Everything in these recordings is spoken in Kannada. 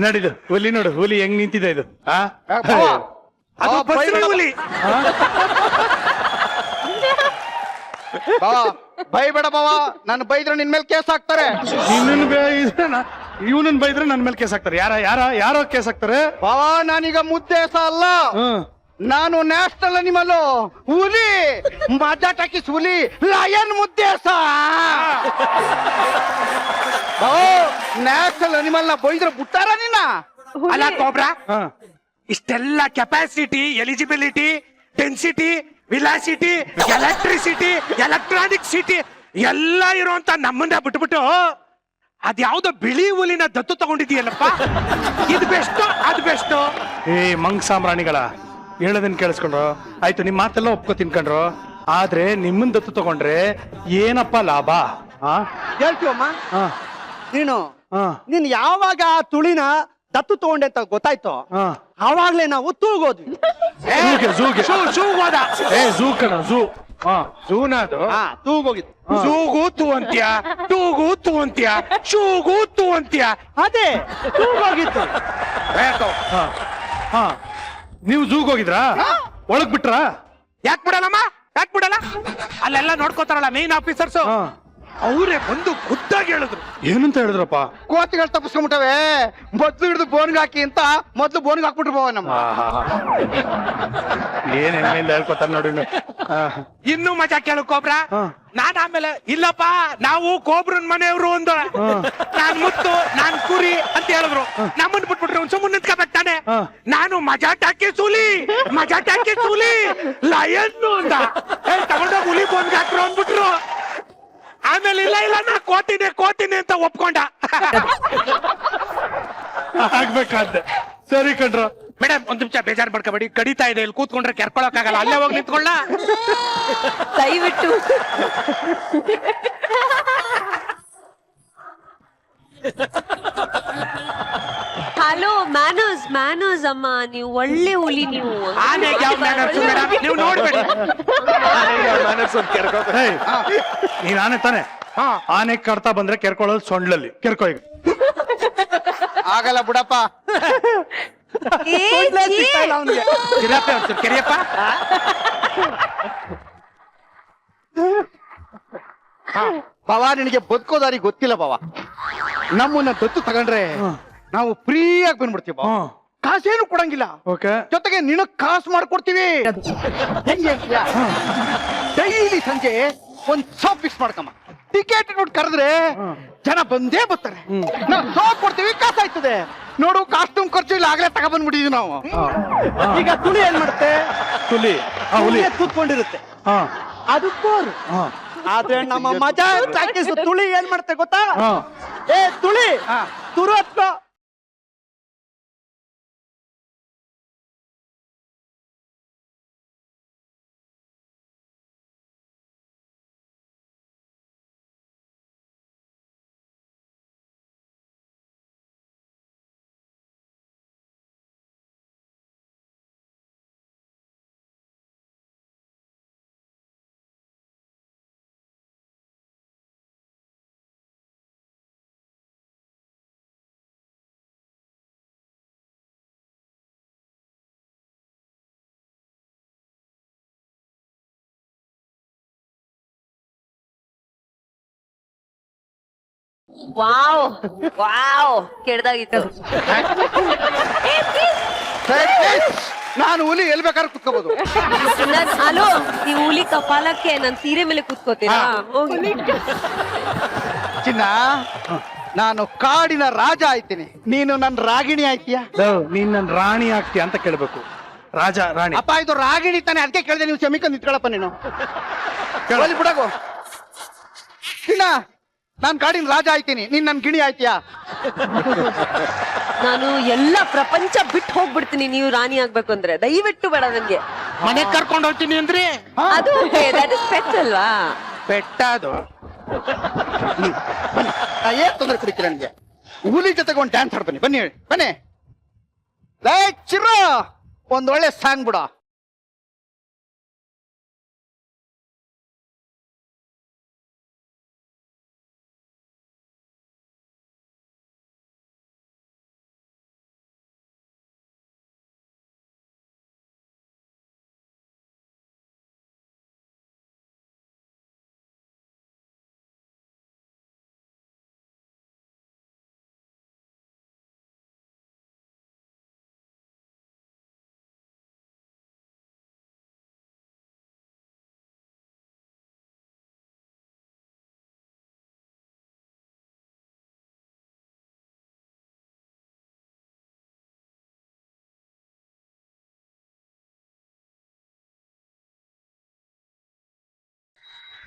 ನಡಿದು ಹುಲಿ ನೋಡು, ಹುಲಿ ಹೆಂಗ್ ನಿಂತಿದೆ ಇದು. ಅದು ಬಸ್ರಿ ಹುಲಿ. ಬೈಬೇಡ ಬಾವ, ನಾನು ಬೈದ್ರೆ ನಿನ್ ಮೇಲೆ ಕೇಸ್ ಹಾಕ್ತಾರೆ. ಇವನನ್ನ ಬೈದ್ರೆ ನನ್ ಮೇಲೆ ಕೇಸ್ ಹಾಕ್ತಾರೆ. ಯಾರೋ ಕೇಸ್ ಹಾಕ್ತಾರೆ ಬಾವ. ನಾನೀಗ ಮುದ್ದೇಸ ಅಲ್ಲ, ನಾನು ನ್ಯಾಷನಲ್ ಅನಿಮಲ್ ಹುಲಿ, ಮಜಾ ಟಾಕೀಸ್ ಹುಲಿ, ಲಯನ್ ಮುದ್ದೇಸ. ನ್ಯಾಷನಲ್ ಅನಿಮಲ್ ನ ಬೈದ್ರೆ ಬಿಟ್ಟಾರ ನಿನ್ನ? ಅಲ್ಲ ಕೋಬ್ರಾ, ಇಷ್ಟೆಲ್ಲ capacity, eligibility, density, ವಿಲಾಸಿಟಿ, electricity, electronic city ಎಲ್ಲ ಇರುವಂತ ನಮ್ಮನ್ನ ಬಿಟ್ಬಿಟ್ಟು ಅದ್ಯಾವ್ದೋ ಬಿಳಿ ಹುಲಿನ ದತ್ತು ತಗೊಂಡಿದೀಯಲ್ಲಪ್ಪ. ಇದು ಬೆಸ್ಟ್, ಅದು ಬೆಸ್ಟ್. ಮಂಗ್ ಸಾಮ್ರಾಣಿಗಳ ಹೇಳೋದನ್ನ ಕೇಳಿಸ್ಕೊಂಡ್ರು ಆಯ್ತು, ನಿಮ್ ಮಾತೆಲ್ಲ ಒಪ್ಕೊ ತಿನ್ಕೊಂಡ್ರು. ಆದ್ರೆ ನಿಮ್ಮನ್ ದತ್ತು ತಗೊಂಡ್ರೆ ಏನಪ್ಪ ಲಾಭ? ಹೇಳ್ತೀವಮ್ಮ, ನೀನ್ ಯಾವಾಗ ಆ ತುಳಿನ ದತ್ತು ತಗೊಂಡೆ ಅಂತ ಗೊತ್ತಾಯ್ತು, ಆವಾಗ್ಲೇ ನಾವು ತೂಗೋದ್ವಿ. ಝೂ ಕಣ, ಝೂನ ಅದು ತೂಗೋಗಿತ್ತು. ಝೂಗೂ ತೂ ಅಂತ್ಯ, ಟೂಗೂ ತೂ ಅಂತ್ಯ, ಶೂಗೂ ತೂ ಅಂತ್ಯ. ಅದೇ ತೂಗೋಗಿತ್ತು. ನೀವು ಝೂಗ್ ಹೋಗಿದ್ರಾ? ಒಳಗ್ ಬಿಟ್ರಾ? ಯಾಕೆ ಬಿಡಲ್ಲಮ್ಮ, ಯಾಕೆ ಬಿಡಲ್ಲ? ಅಲ್ಲೆಲ್ಲ ನೋಡ್ಕೋತಾರಲ್ಲ ಮೇನ್ ಆಫೀಸರ್ಸ್, ಅವರೇ ಬಂದು ಖುದ್ದಾಗಿ ಹೇಳಿದ್ರು. ಏನಂತ ಹೇಳಿದ್ರಪ್ಪ? ಕೋತಿಗಳು ತಪ್ಪಿಸ್ಕೊಂಡ್ಬಿಟ್ಟವೆ, ಮೊದ್ಲು ಹಿಡಿದು ಬೋನ್ಗೆ ಹಾಕಿ ಅಂತ ಮೊದ್ಲು ಬೋನ್ಗೆ ಹಾಕ್ಬಿಟ್ರು ಬಾವ ನಮ್ಮ. ಏನ್ ಹೆಮ್ಮೆಯಿಂದ ಹೇಳ್ಕೊತಾರ ನೋಡಿ. ಇನ್ನು ಮಜಾ ಕೇಳು ಕೋಬ್ರಾ. ನಾನ್ ಆಮೇಲೆ ಇಲ್ಲಪ್ಪ ನಾವು ಕೋಬ್ರನ್ ಮನೆಯವರು ಒಂದು, ನಾನ್ ಮುತ್ತು, ನಾನ್ ಕುರಿ ಅಂತ ಹೇಳಿದ್ರು. ನಮ್ಮನ್ ಬಿಟ್ಬಿಟ್ರು, ಒಂದ್ ಸುಮ್ಮನೆ ನಿಂತ್ಕೋಬೇಕು ತಾನೆ. ನಾನು ಮಜಾ ಟಾಕಿ ಸೂಲಿ, ಮಜಾ ಟಾಕಿ ಸೂಲಿ ಲಯನ್ ಅಂತ ತಗೊಂಡೋಗಿ ಹುಲಿ ಬೋನ್ಗೆ ಹಾಕ್ರು ಅಂದ್ಬಿಟ್ರು. ಆಮೇಲೆ ಇಲ್ಲ ನಾ ಕೋತೀನಿ ಅಂತ ಒಪ್ಕೊಂಡ. ಆಗ್ಬೇಕಾದ್ರೆ ಸರಿ ಕಣ್ರ. ಮೇಡಮ್ ಒಂದ್ ನಿಮಿಷ ಬೇಜಾರ್ ಮಾಡ್ಕೋಬೇಡಿ, ಕಡಿತಾ ಇದೆ, ಇಲ್ಲಿ ಕೂತ್ಕೊಂಡ್ರೆ ಕೆರ್ಕೊಳಕ್ ಆಗಲ್ಲ, ಅಲ್ಲೇ ಹೋಗಿ ನಿಂತ್ಕೊಳ್ಳ ದಯವಿಟ್ಟು. ಹಲೋ ಮ್ಯಾನರ್ಸ್ ಅಮ್ಮ, ನೀವು ಒಳ್ಳೆ ಹುಲಿ. ನೀವು ಆನೆಗೆ ಯಾವ ಮ್ಯಾನರ್ಸ್ ಮೇಡಮ್, ನೀವು ನೋಡ್ಬೇಡಿ. ನೀನ್ ಆನೆ ತಾನೆ? ಆನೆ ಕಡ್ತಾ ಬಂದ್ರೆ ಕೆರ್ಕೊಳ್ಳೋದು ಸೊಂಡ್ಲಲ್ಲಿ ಕೆರ್ಕೊ. ಈಗ ಆಗಲ್ಲ ಬಿಡಪ್ಪ. ಕೆರಿಯಪ್ಪ. ಬಾವ, ನಿನಗೆ ಬದುಕೋದಾರಿ ಗೊತ್ತಿಲ್ಲ ಬಾವ. ನಮ್ಮನ್ನ ದತ್ತು ತಗೊಂಡ್ರೆ ನಾವು ಫ್ರೀಯಾಗಿ ಬಂದ್ಬಿಡ್ತೀವಿ ಬಾವ. ಕಾಸೇನು ಕೊಡಂಗಿಲ್ಲ, ಜೊತೆಗೆ ನಿನಗ್ ಕಾಸು ಮಾಡ್ಕೊಡ್ತೀವಿ. ಡೈಲಿ ಸಂಜೆ ಒಂದ್ ಶಾಪ್ ಫಿಕ್ಸ್ ಮಾಡ್ಕಮ್ಮ, ಟಿಕೆಟ್ ನೋಡಿ ಕರೆದ್ರೆ ಜನ ಬಂದೇ ಬರ್ತಾರೆ. ನಾವು ಶಾಪ್ ಕೊಡ್ತೀವಿ, ಕಾಸು ಆಯ್ತದೆ. ನೋಡು, ಕಾಸ್ಟ್ಯೂಮ್ ಖರ್ಚು ಇಲ್ಲ, ಆಗ್ಲೇ ತಗೊಂಡ್ಬಂದ್ಬಿಟ್ಟಿದ್ವಿ ನಾವು. ಈಗ ತುಳಿ ಏನ್ ಮಾಡುತ್ತೆ? ಹುಲಿ ಕೂತ್ಕೊಂಡಿರುತ್ತೆ, ಅದು ಬೋರು. ಆದ್ರೆ ನಮ್ಮ ಮಜಾ ಟಾಕೀಸ್ ತುಳಿ ಏನ್ ಮಾಡುತ್ತೆ ಗೊತ್ತಾ? ಏ ತುಳಿ, ತುರು ಹತ್ಕೋ. ವಾವ್ ಕೆಡ್ದಾಗಿತ್ತು. ನಾನು ಹುಲಿ ಎಲ್ಲಿ ಬೇಕಾದ್ರೆ ಕುತ್ಕೋಬಹುದು. ಹಲೋ, ನೀವು ಹುಲಿ ಕಪಾಲಕ್ಕೆ ನನ್ ಸೀರೆ ಮೇಲೆ ಕೂತ್ಕೋತೀರಾ? ಚಿನ್ನ, ನಾನು ಕಾಡಿನ ರಾಜ ಆಯ್ತೀನಿ, ನೀನು ನನ್ನ ರಾಗಿಣಿ ಆಯ್ತೀಯ. ನೀನ್ ನನ್ ರಾಣಿ ಆಗ್ತೀಯ ಅಂತ ಕೇಳ್ಬೇಕು. ರಾಜ ರಾಣಿ ಅಪ್ಪ, ಇದು ರಾಗಿಣಿ ತಾನೆ, ಅದಕ್ಕೆ ಕೇಳಿದೆ. ನೀವು ಶಮಿಕೊಂಡ್ ನಿಂತ್ಕೊಳಪ್ಪ ನೀನು. ಬಿಡಗೋ ಚಿನ್ನ, ನಾನ್ ಕಾಡಿನ ರಾಜ ಆಯ್ತೀನಿ, ನೀನ್ ನನ್ ಗಿಣಿ ಆಯ್ತೀಯಾ? ನಾನು ಎಲ್ಲ ಪ್ರಪಂಚ ಬಿಟ್ಟು ಹೋಗ್ಬಿಡ್ತೀನಿ ನೀವು ರಾಣಿ ಆಗ್ಬೇಕು ಅಂದ್ರೆ. ದಯವಿಟ್ಟು ಬೇಡ ನನ್ಗೆ. ಮನೆಗ್ ಕರ್ಕೊಂಡು ಹೋಗ್ತೀನಿ ಅಂದ್ರೆ ಅದು ಪೆಟ್ ಅಲ್ವಾ? ಬೆಟ್ಟ ಅದು. ಏನ್ ತೊಂದ್ರೆ ಕುಡಿತೀರ ನನ್ಗೆ? ಹುಲಿ ಜೊತೆಗೆ ಒಂದು ಡ್ಯಾನ್ಸ್ ಆಡ್ಬನ್ನಿ, ಬನ್ನಿ ಬನ್ನಿ. ಚಿರ ಒಂದ್ ಒಳ್ಳೆ ಸಾಂಗ್ ಬಿಡ.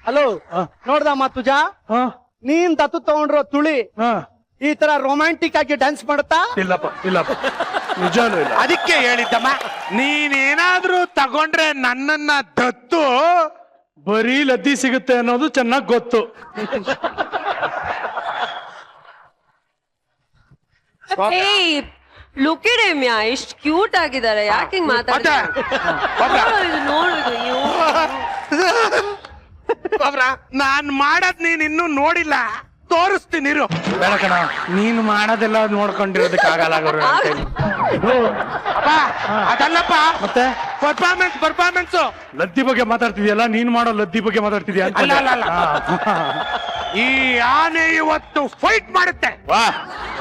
ಹಲೋ ನೋಡ್ದಮ್ಮ ತುಜಾ ಹಾ ನೀನ್ ದತ್ತು ತಗೊಂಡ್ರೋ ತುಳಿ ಹಾ ಈ ತರ ರೊಮ್ಯಾಂಟಿಕ್ ಆಗಿ ಡ್ಯಾನ್ಸ್ ಮಾಡುತ್ತಾ? ಇಲ್ಲಪ್ಪ ನಿಜಾನು ಇಲ್ಲ. ಅದಕ್ಕೆ ಹೇಳಿದ್ದಮ್ಮ, ನೀನೇನಾದ್ರೂ ತಗೊಂಡ್ರೆ ನನ್ನನ್ನ ದತ್ತು. ಬರೀ ಲದ್ದಿ ಸಿಗುತ್ತೆ ಅನ್ನೋದು ಚೆನ್ನಾಗ್ ಗೊತ್ತು. ಏಯ್ ಲುಕ್ ಇಟ್ ಹಿಮ್ ಯಾ, ಎಷ್ಟು ಕ್ಯೂಟ್ ಆಗಿದ್ದಾರೆ. ಯಾಕೆ ಹಿಂಗ್ ಮಾತಾಡ್ತಾರೆ? ನೋಡು ಇದು ಅಯ್ಯೋ. ನಾನ್ ಮಾಡದ್ ನೀನ್ ಇನ್ನೂ ನೋಡಿಲ್ಲ, ತೋರಿಸ್ತೀನಿ ಇರು. ಬೇಡ ಕಣ, ನೀನು ಮಾಡೋದೆಲ್ಲ ನೋಡ್ಕೊಂಡಿರೋದಕ್ಕೆ ಆಗಲ್ಲ ಗುರು ನನ್ ಕೈಲಿ. ಅಪ್ಪ, ಅದಲ್ಲಪ್ಪ, ಮತ್ತೆ ಪರ್ಫಾರ್ಮೆನ್ಸ್ ಲದ್ದಿ ಬಗ್ಗೆ ಮಾತಾಡ್ತಿದ್ಯಲ್ಲ, ನೀನ್ ಮಾಡೋ ಲದ್ದಿ ಬಗ್ಗೆ ಮಾತಾಡ್ತಿದ್ಯಾ ಅಂತ. ಅಲ್ಲ. ಈ ಆನೆ ಇವತ್ತು ಫೈಟ್ ಮಾಡುತ್ತೆ. ವಾ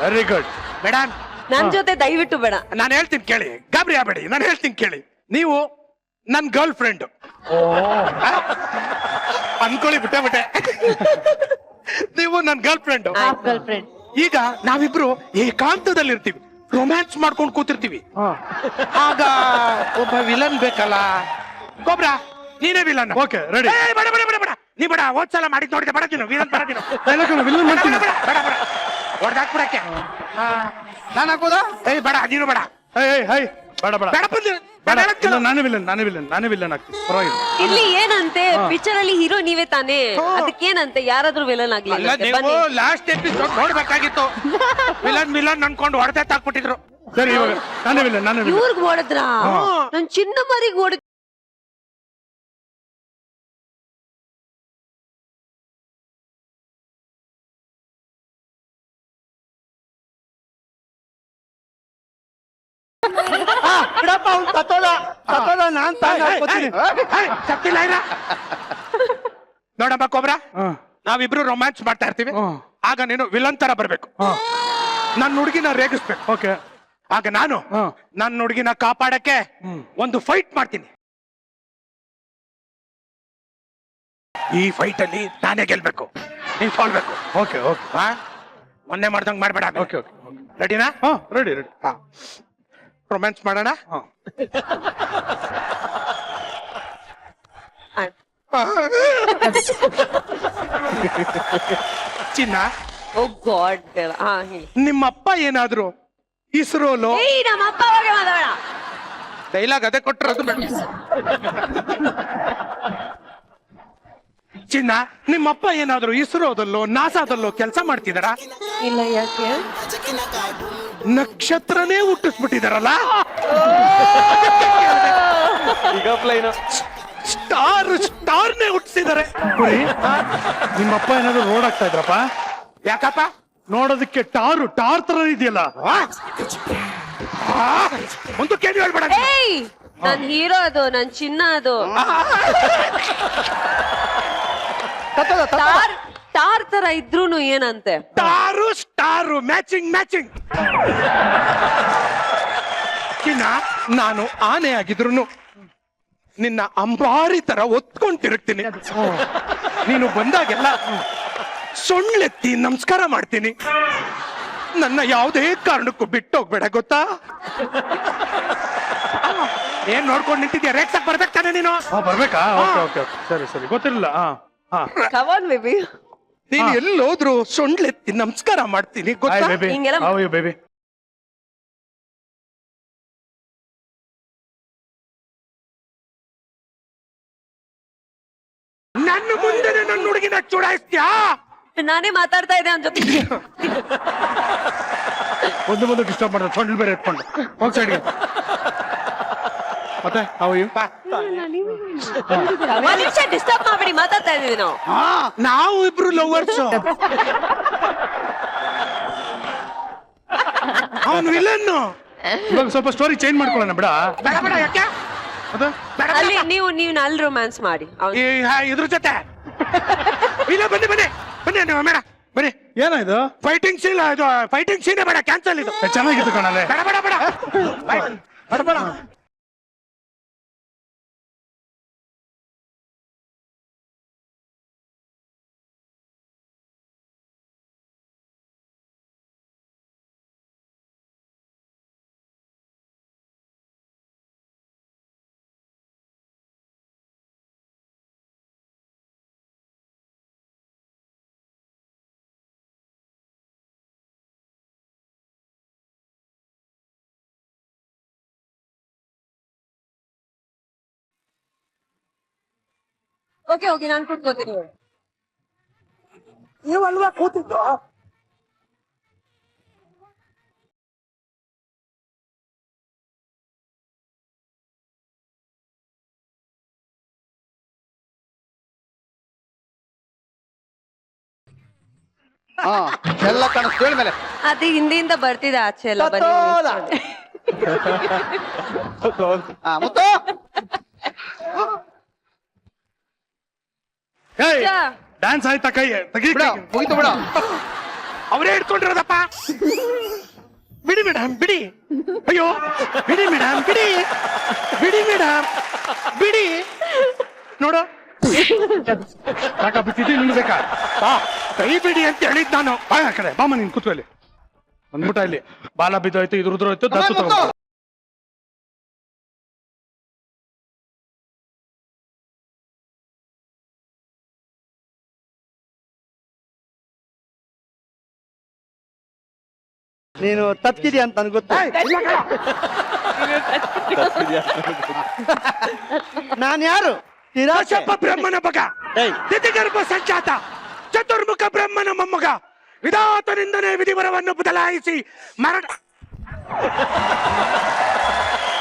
ವೆರಿ ಗುಡ್. ಮೇಡಮ್, ನನ್ ಜೊತೆ ದಯವಿಟ್ಟು ಬೇಡ. ನಾನು ಹೇಳ್ತೀನಿ ಕೇಳಿ, ಗಾಬರಿ ಆಗ್ಬೇಡಿ, ನಾನು ಹೇಳ್ತೀನಿ ಕೇಳಿ. ನೀವು ನನ್ ಗರ್ಲ್ ಫ್ರೆಂಡ್ ಅನ್ಕೊಳ್ಳಿ, ಬಿಟ್ಟೆ ನೀವು ನನ್ ಗರ್ಲ್ ಫ್ರೆಂಡ್. Girl friend. ಈಗ ನಾವಿಬ್ರು ಏಕಾಂತದಲ್ಲಿ ಇರ್ತೀವಿ, ರೊಮ್ಯಾನ್ಸ್ ಮಾಡ್ಕೊಂಡು ಕೂತಿರ್ತೀವಿ. ಆಗ ಒಬ್ಬ ವಿಲನ್ ಬೇಕಲ್ಲ. ಗೊಬ್ರ ನೀನೇ ವಿಲನ್. Okay ready. ಬೇಡ ನೀ ಬೇಡ, ಹೋದ್ಸಲ ಮಾಡಿದ್ ನೋಡಿದೆ, ಬೇಡ ನೀನು ವಿಲನ್, ಬೇಡ ನೀನು. ವಿಲ್ಲನ್ ಮಾಡ್ತೀನಿ. ಬೇಡ ಹೊಡೆದಾಕ್ಬಿಡಕ್ಕೆ. ನಾನು ಹಾಕೋದಾ? ಬೇಡ, ನೀನು ಬೇಡ. ಹೈ ಬೇಡ ಬೇಡ ಬೇಡ ಬಂದು ಬೇಡ. ಇಲ್ಲ, ನಾನೇ ವಿಲ್ಲನ್ ಆಗ್ತೀನಿ, ಪರವಾಗಿಲ್ಲ. ಇಲ್ಲಿ ಏನಂತೆ, ಪಿಕ್ಚರ್ ಅಲ್ಲಿ ಹೀರೋ ನೀವೇ ತಾನೇ, ಅದಕ್ಕೇನಂತೆ ಯಾರಾದ್ರೂ ವಿಲನ್ ಆಗ್ಲಿ. ಅಲ್ಲ, ನೀವು ಲಾಸ್ಟ್ ಎಪಿಸೋಡ್ ನೋಡ್ಬೇಕಾಗಿತ್ತು. ವಿಲನ್ ಅನ್ಕೊಂಡು ಹೊಡೆದೇ ತಾಕ್ಬಿಟ್ಟಿದ್ರು. ಸರಿ, ಇವಾಗ ನಾನೇ ವಿಲ್ಲನ್. ಇವ್ರಿಗೆ ಓಡಿದ್ರ ನನ್ ಚಿನ್ನ ಮರಿಗೆ ಓಡಿದ್. ಬಿಡಪ್ಪ, ಅವ್ನು ಸತ್ತೋದ ನಾನ್ ಹಾಕೋತೀನಿ. ಸತ್ತಿಲ್ಲ ಇರ. ನೋಡಮ್ಮ ಕೊಬ್ರ, ಹಾ ನಾವಿಬ್ರು ರೊಮ್ಯಾನ್ಸ್ ಮಾಡ್ತಾ ಇರ್ತೀವಿ. ಆಗ ನೀನು ವಿಲನ್ ತರ ಬರ್ಬೇಕು. ನನ್ನ ಹುಡುಗಿನ ರೇಗಿಸ್ಬೇಕು. ಓಕೆ. ಆಗ ನಾನು ನನ್ನ ಹುಡುಗಿನ ಕಾಪಾಡಕ್ಕೆ ಒಂದು ಫೈಟ್ ಮಾಡ್ತೀನಿ. ಈ ಫೈಟ್ ಅಲ್ಲಿ ನಾನೇ ಗೆಲ್ಬೇಕು, ನೀನ್ ಸೋಲ್ಬೇಕು. ಓಕೆ ಓಕೆ ಮೊನ್ನೆ ಮಾಡ್ದಂಗ್ ಮಾಡ್ಬೇಡ. ಓಕೆ ಓಕೆ ರೆಡಿನಾ? ಹಾ ರೆಡಿ. ರೊಮ್ಯಾನ್ಸ್ ಮಾಡೋಣ. ಚಿನ್ನ, ಓ ಗಾಡ್ ಬೇಡ. ಹಾ ಹೇಳಿ. ನಿಮ್ಮಪ್ಪ ಏನಾದ್ರು ಇಸ್ರೋಲೋ ಏಯ್ ನಮ್ಮ ಅಪ್ಪ ಬಗ್ಗೆ ಮಾತಾಡ. ಡೈಲಾಗ್ ಅದೇ ಕೊಟ್ಟರದು. ಚಿನ್ನ, ನಿಮ್ಮಪ್ಪ ಏನಾದ್ರು ಇಸ್ರೋದಲ್ಲೋ ನಾಸಾದಲ್ಲೋ ಕೆಲಸ ಮಾಡ್ತಿದಾರ? ಇಲ್ಲ, ಯಾಕೆ? ನಕ್ಷತ್ರನೇ ಹುಟ್ಟಿಸ್ಬಿಟ್ಟಿದಾರಲ್ಲ. ಸ್ಟಾರ್ನೇ ಹುಟ್ಟಿಸಿದಾರೆ. ನಿಮ್ಮಪ್ಪ ಏನಾದ್ರು ರೋಡ್ ಆಗ್ತಾ ಇದ್ರಪ್ಪ? ಯಾಕಪ್ಪ? ನೋಡೋದಕ್ಕೆ ಟಾರ್ ತರ ಇದೆಯಲ್ಲ. ಒಂದು ಕೇಳಿ ಹೇಳ್ಬೇಡ. ಏಯ್ ನನ್ ಹೀರೋ ಅದು, ನನ್ ಚಿನ್ನ ಅದು. ಟಾರ್ ತರ ಇದ್ರೂನು ಏನಂತೆ? Star matching. ಚಿನ್ನ, ನಾನು ಆನೆ ಆಗಿದ್ರು ನಿನ್ನ ಅಂಬಾರಿ ತರ ಒತ್ಕೊಂಡ್ ತಿರುಗ್ತೀನಿ. ನೀನು ಬಂದಾಗೆಲ್ಲ ಸೊಳ್ಳೆತ್ತಿ ನಮಸ್ಕಾರ ಮಾಡ್ತೀನಿ. ನನ್ನ ಯಾವುದೇ ಕಾರಣಕ್ಕೂ ಬಿಟ್ಟೋಗ್ಬೇಡ, ಗೊತ್ತಾ? ಏನ್ ನೋಡ್ಕೊಂಡು ನಿಂತಿದ್ಯಾ? ರೇಕ್ಸಕ್ ಬರ್ಬೇಕು ತಾನೆ ನೀನು? ಬರ್ಬೇಕಾ? ಓಕೆ ಓಕೆ ಸರಿ ಗೊತ್ತಿರಲಿಲ್ಲ. Come on, baby. ನೀನ್ ಎಲ್ಲೋದ್ರು ಸೊಂಡ್ಲೆತ್ತಿ ನಮಸ್ಕಾರ ಮಾಡ್ತೀನಿ, ಗೊತ್ತಾ? ಹಿಂಗೆಲ್ಲ ಬೇಬಿ. ನನ್ನ ಮುಂದೆ ನನ್ನ ಹುಡುಗಿನ ಚುಡಾಯಿಸ್ತೀಯಾ? ನಾನೇ ಮಾತಾಡ್ತಾ ಇದ್ದೆ ಅವನ ಜೊತೆ. ಒಂದು ಡಿಸ್ಟರ್ಬ್ ಮಾಡಿದ್ರೆ ಸೊಂಡ್ಲು ಬೇರೆ ಎತ್ಕೊಂಡು ಹೋಗಿ ಸೈಡ್ಗೆ. ಮತ್ತೆ ಒಂದ್ ನಿಮಿಷ ಡಿಸ್ಟರ್ಬ್ ಮಾಡ್ಬೇಡಿ, ಮಾತಾಡ್ತಾ ಇದೀವಿ ನಾವು. ನಾವು ಇಬ್ರು ಲವರ್ಸ್. ಅವನು ವಿಲನ್. ಇವಾಗ ಸ್ವಲ್ಪ ಸ್ಟೋರಿ ಚೇಂಜ್ ಮಾಡ್ಕೊಳ್ಳೋಣ. ಬೇಡ ಯಾಕೆ? ಅಲ್ಲಿ ನೀವು ಅಲ್ಲಿ ರೊಮ್ಯಾನ್ಸ್ ಮಾಡಿ ಇದ್ರ ಜೊತೆ. ಇಲ್ಲ, ಬನ್ನಿ ಮೇಡ, ಬನ್ನಿ. ಏನಾಯ್ತು? ಫೈಟಿಂಗ್ ಸೀನ್ ಬೇಡ, ಕ್ಯಾನ್ಸಲ್ ಇದು. ಚೆನ್ನಾಗಿತ್ತು ಕಣಲೆ. ಬೇಡ. ಓಕೆ ಓಕೆ ನಾನು ಕೂತ್ಕೋತೀನಿ. ನೀವಲ್ವಾ ಕೂತಿದ್ದು? ಹಾ ಎಲ್ಲ ಕಾಣಿಸ್ತು ಹೇಳ ಮೇಲೆ. ಅದು ಹಿಂದಿಯಿಂದ ಬರ್ತಿದೆ ಆಚೆ ಎಲ್ಲ ಬನ್ನಿ ನಿಲ್ಸ್ಕೊಳ್ಳಿ. ಮುತ್ತು ಡ್ಯಾನ್ಸ್ ಆಯ್ತಾ ಕೈ ತೆಗಿ ಬಿಡ ಮುಗಿತು ಬಿಡ. ಅವರೇ ಹಿಡ್ಕೊಂಡಿರೋದಪ್ಪ. ಬಿಡಿ ಮೇಡಮ್ ಬಿಡಿ. ಅಯ್ಯೋ ಬಿಡಿ ಮೇಡಮ್ ಬಿಡಿ. ಬಿಡಿ ಮೇಡಮ್ ಬಿಡಿ. ನೋಡು ಸಾಕ ಬಿಟ್ಟಿದ್ದು ನಿಲ್ಬೇಕಾ? ಬಾ ಕೈ ಬಿಡಿ ಅಂತ ಹೇಳಿದ್ ನಾನು. ಬಾ ಆ ಕಡೆ ಬಾಮ ನೀನ್ ಕೂತ್ಕೊ ಇಲ್ಲಿ. ಬಂದ್ಬಿಟ್ಟ ಇಲ್ಲಿ ಬಾಲ ಬಿದ್ದೋಯ್ತು ಇದ್ರ ಉದ್ರೋಯ್ತು ದತ್ತು ಮುತ್ತು. ತಗೊಂಡು ನೀನು ತಪ್ಪಿದ್ಯಾ ಅಂತ ನನ್ಗೆ ಗೊತ್ತು. ನಾನು ಯಾರು? ಕಶ್ಯಪ ಬ್ರಹ್ಮನ ಮಗ, ದಿತಿಗರ್ಭ ಸಂಜಾತ, ಚತುರ್ಮುಖ ಬ್ರಹ್ಮನ ಮೊಮ್ಮಗ, ವಿಧಾತನಿಂದನೇ ವಿಧಿವರವನ್ನು ಬದಲಾಯಿಸಿ ಮರಣ